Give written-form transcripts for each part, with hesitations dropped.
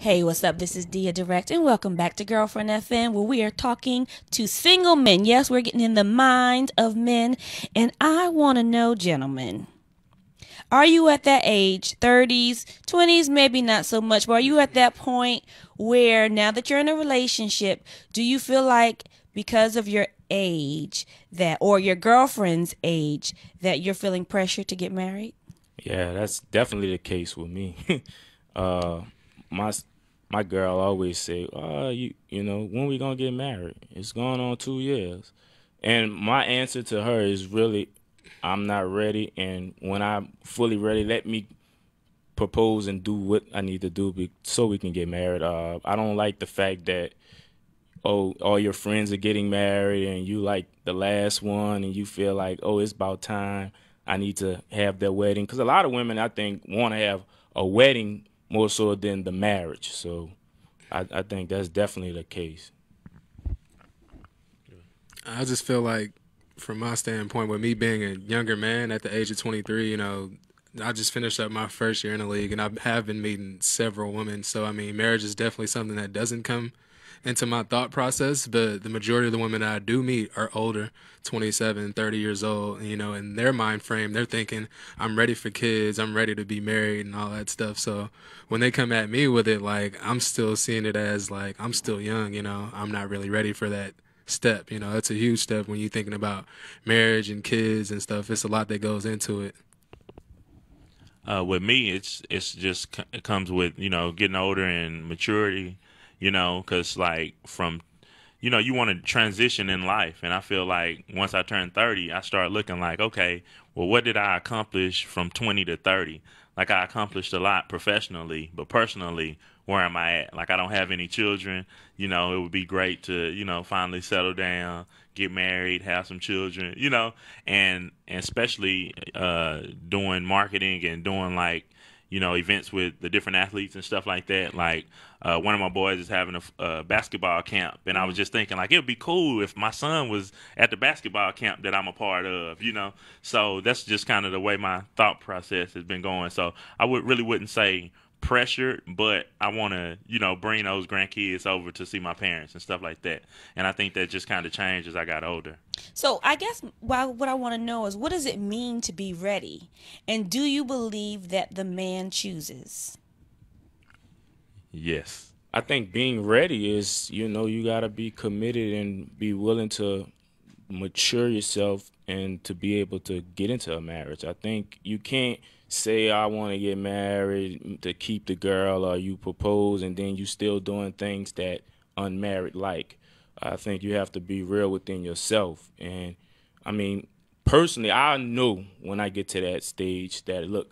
Hey, what's up? This is Deya Direct, and welcome back to Girlfriend FM, where we are talking to single men. Yes, we're getting in the mind of men, and I want to know, gentlemen, are you at that age, 30s, 20s, maybe not so much, but are you at that point where now that you're in a relationship, do you feel like because of your age that, or your girlfriend's age, that you're feeling pressure to get married? Yeah, that's definitely the case with me. uh, my my girl always say, when we gonna get married? It's going on 2 years, and my answer to her is really, I'm not ready. And when I'm fully ready, let me propose and do what I need to do so we can get married. I don't like the fact that all your friends are getting married and you like the last one and you feel like, oh, it's about time. I need to have their wedding. Because a lot of women, I think, want to have a wedding more so than the marriage. So I think that's definitely the case. I just feel like, from my standpoint, with me being a younger man at the age of 23, I just finished up my first year in the league, and I have been meeting several women. So, I mean, marriage is definitely something that doesn't come into my thought process. But the majority of the women that I do meet are older, 27, 30 years old. And, in their mind frame, they're thinking, I'm ready for kids, I'm ready to be married and all that stuff. So when they come at me with it, like, I'm still seeing it as, like, I'm still young, I'm not really ready for that step. That's a huge step when you're thinking about marriage and kids and stuff. It's a lot that goes into it. With me, it's just it comes with getting older and maturity, because like from you want to transition in life, and I feel like once I turn 30, I start looking like, okay, well, what did I accomplish from 20 to 30? Like I accomplished a lot professionally, but personally, where am I at? Like I don't have any children. It would be great to finally settle down, get married, have some children. And especially doing marketing and doing like events with the different athletes and stuff like that. Like one of my boys is having a basketball camp, and I was just thinking like it would be cool if my son was at the basketball camp that I'm a part of. So that's just kind of the way my thought process has been going. So I really wouldn't say pressured, but I want to bring those grandkids over to see my parents and stuff like that. And I think that just kind of changed as I got older. So I guess what I want to know is, what does it mean to be ready? And do you believe that the man chooses? Yes. I think being ready is, you got to be committed and be willing to mature yourself and to be able to get into a marriage. I think you can't say I want to get married to keep the girl, or you propose and then you still doing things that unmarried like. I think you have to be real within yourself. And I mean, personally, I know when I get to that stage that, look,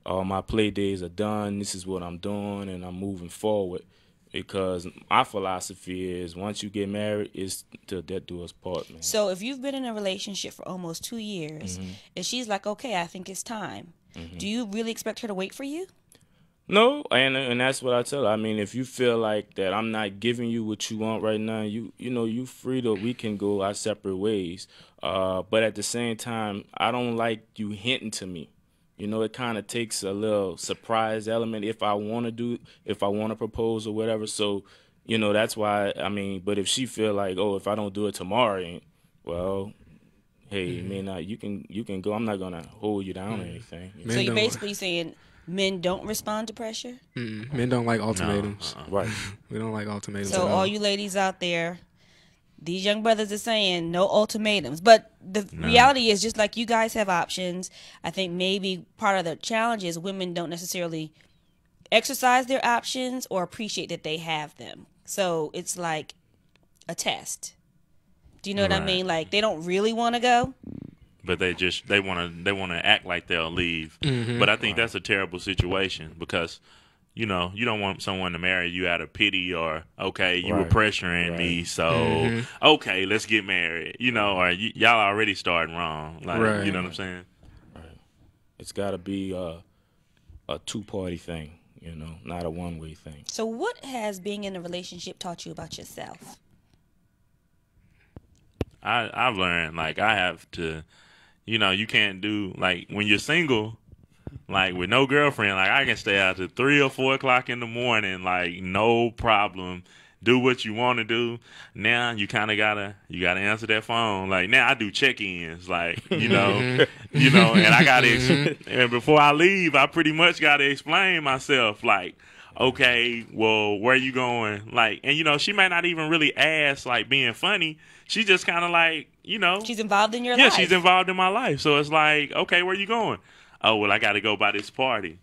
all my play days are done. This is what I'm doing, and I'm moving forward. Because my philosophy is, once you get married, it's till death do us part, man. So if you've been in a relationship for almost 2 years, and she's like, okay, I think it's time, do you really expect her to wait for you? No, and that's what I tell her. I mean, if you feel like that I'm not giving you what you want right now, you free to, we can go our separate ways. But at the same time, I don't like you hinting to me. It kind of takes a little surprise element if I want to propose or whatever. So, that's why, I mean, but if she feel like, oh, if I don't do it tomorrow, well, hey, man, you can go. I'm not gonna hold you down or anything. So you're basically saying men don't respond to pressure? Men don't like ultimatums. No, Right. We don't like ultimatums So at all. all you ladies out there, these young brothers are saying no ultimatums. But the reality is, just like you guys have options, I think maybe part of the challenge is women don't necessarily exercise their options or appreciate that they have them. So it's like a test. Do you know what I Right. mean? Like they don't really want to go. But they want to act like they'll leave. But I think that's a terrible situation because you don't want someone to marry you out of pity or, okay, you were Right. pressuring me, so okay, let's get married. Or y'all already starting wrong. Like, Right. you know what I'm saying? Right. It's got to be a two-party thing, not a one-way thing. So what has being in a relationship taught you about yourself? I've learned like I have to, you can't do like when you're single. Like with no girlfriend, like I can stay out to 3 or 4 o'clock in the morning, like no problem. Do what you want to do. Now you kind of gotta answer that phone. Like now I do check-ins, like and I gotta and before I leave, I pretty much gotta explain myself. Like, okay, well, where you going? Like, and she may not even really ask, like being funny. She just kind of like, she's involved in your yeah, life. she's involved in my life. So it's like, okay, where you going? Oh, well, I got to go by this party.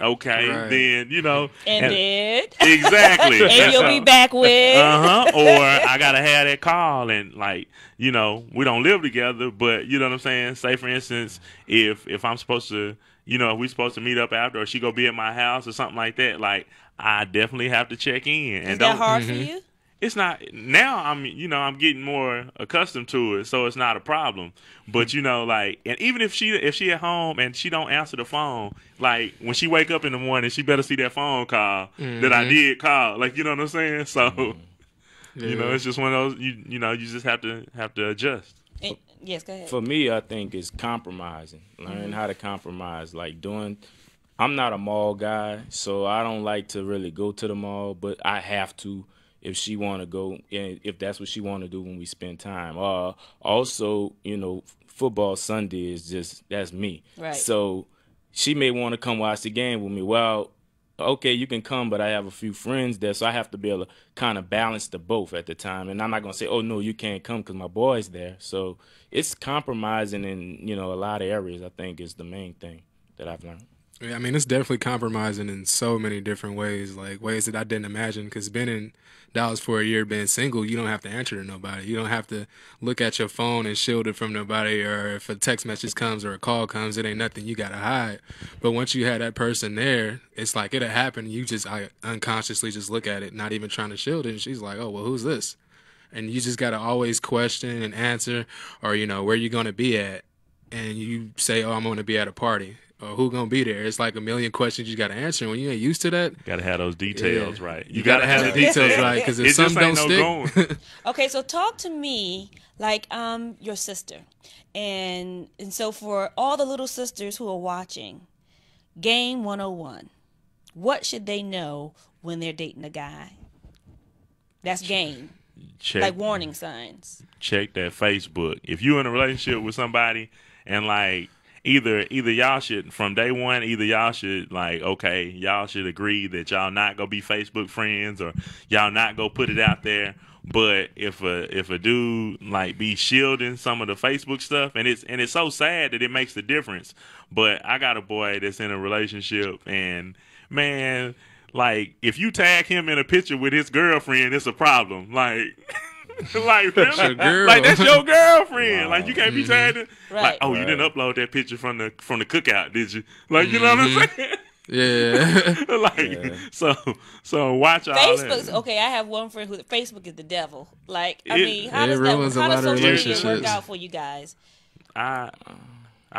Okay, Right. then, And then exactly. and you'll be back with Or I got to have that call and, like, we don't live together, but you know what I'm saying? Say, for instance, if I'm supposed to, if we supposed to meet up after or she go be at my house or something like that, like, I definitely have to check in. Is that hard for you? It's not now. I'm getting more accustomed to it, so it's not a problem. But like, and even if she at home and she don't answer the phone, like when she wake up in the morning, she better see that phone call that I did call. Like, you know what I'm saying? So, it's just one of those. You just have to adjust. Yes, go ahead. For me, I think it's compromising. Learn how to compromise. Like I'm not a mall guy, so I don't like to really go to the mall, but I have to if she want to go, and if that's what she want to do when we spend time. Also, football Sunday is that's me. Right. So she may want to come watch the game with me. Well, okay, you can come, but I have a few friends there, so I have to be able to kind of balance the both at the time. And I'm not going to say, oh, no, you can't come because my boy's there. So it's compromising in, a lot of areas, I think, is the main thing that I've learned. Yeah, I mean, it's definitely compromising in so many different ways, like ways that I didn't imagine. Because being in Dallas for a year, being single, you don't have to answer to nobody. You don't have to look at your phone and shield it from nobody. Or if a text message comes or a call comes, it ain't nothing you got to hide. But once you have that person there, it's like it'll happen. You just unconsciously just look at it, not even trying to shield it. And she's like, oh, well, who's this? And you just got to always question and answer, or, where you going to be at. And you say, oh, I'm going to be at a party. Or who gonna be there? It's like a million questions you got to answer. When you ain't used to that, got to have those details right. You got to have the details right, because if something don't stick. Okay, so talk to me like I'm your sister, and so for all the little sisters who are watching, Game 101, what should they know when they're dating a guy? That's game. Check, like warning signs. Check that Facebook. If you're in a relationship with somebody and like. Either y'all should from day one. Either y'all should y'all should agree that y'all not gonna be Facebook friends, or y'all not gonna put it out there. But if a dude like be shielding some of the Facebook stuff, and it's so sad that it makes the difference. But I got a boy that's in a relationship, and man, like if you tag him in a picture with his girlfriend, it's a problem. Like. Like really? Like that's your girlfriend. Wow. Like you can't be tagging. Right. Like you didn't upload that picture from the cookout, did you? Like you know what I'm saying? Yeah. So watch all Facebook's that. okay. I have one friend who Facebook is the devil. Like how does how does social media work out for you guys? I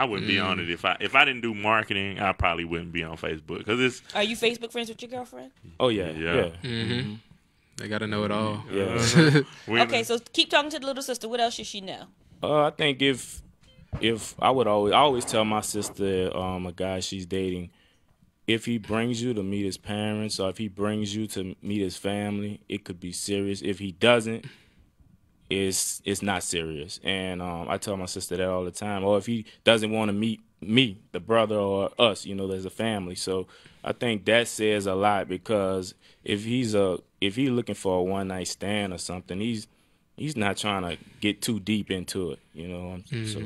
wouldn't be on it if I didn't do marketing. I probably wouldn't be on Facebook because it's. Are you Facebook friends with your girlfriend? Oh yeah. Mm-hmm. They got to know it all. Yeah. Okay, so keep talking to the little sister. What else should she know? I think if I always tell my sister, a guy she's dating, if he brings you to meet his parents or if he brings you to meet his family, it could be serious. If he doesn't, it's not serious. And I tell my sister that all the time. Or if he doesn't want to meet me, the brother, or us, there's a family. So I think that says a lot, because if he's looking for a one night stand or something, he's not trying to get too deep into it, So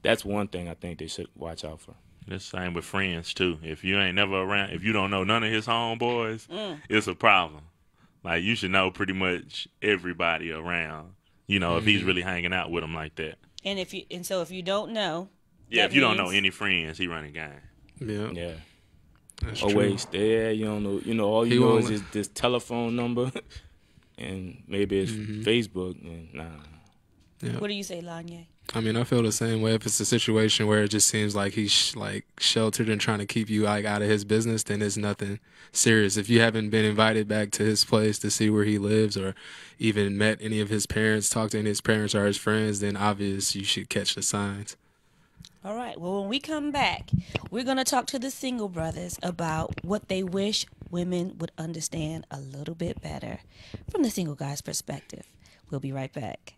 that's one thing I think they should watch out for. The same with friends too. If you ain't never around, if you don't know none of his homeboys, it's a problem. Like you should know pretty much everybody around. If he's really hanging out with them like that. And so if you don't know. Yeah, if you don't know any friends, he running game. Yeah. That's always true. there. You don't know. All you know is this telephone number, and maybe it's Facebook. And nah. Yeah. What do you say, Lanye? I mean, I feel the same way. If it's a situation where it just seems like he's sheltered and trying to keep you out of his business, then it's nothing serious. If you haven't been invited back to his place to see where he lives, or even met any of his parents, talked to any of his parents or his friends, then obvious you should catch the signs. All right. Well, when we come back, we're going to talk to the single brothers about what they wish women would understand a little bit better from the single guy's perspective. We'll be right back.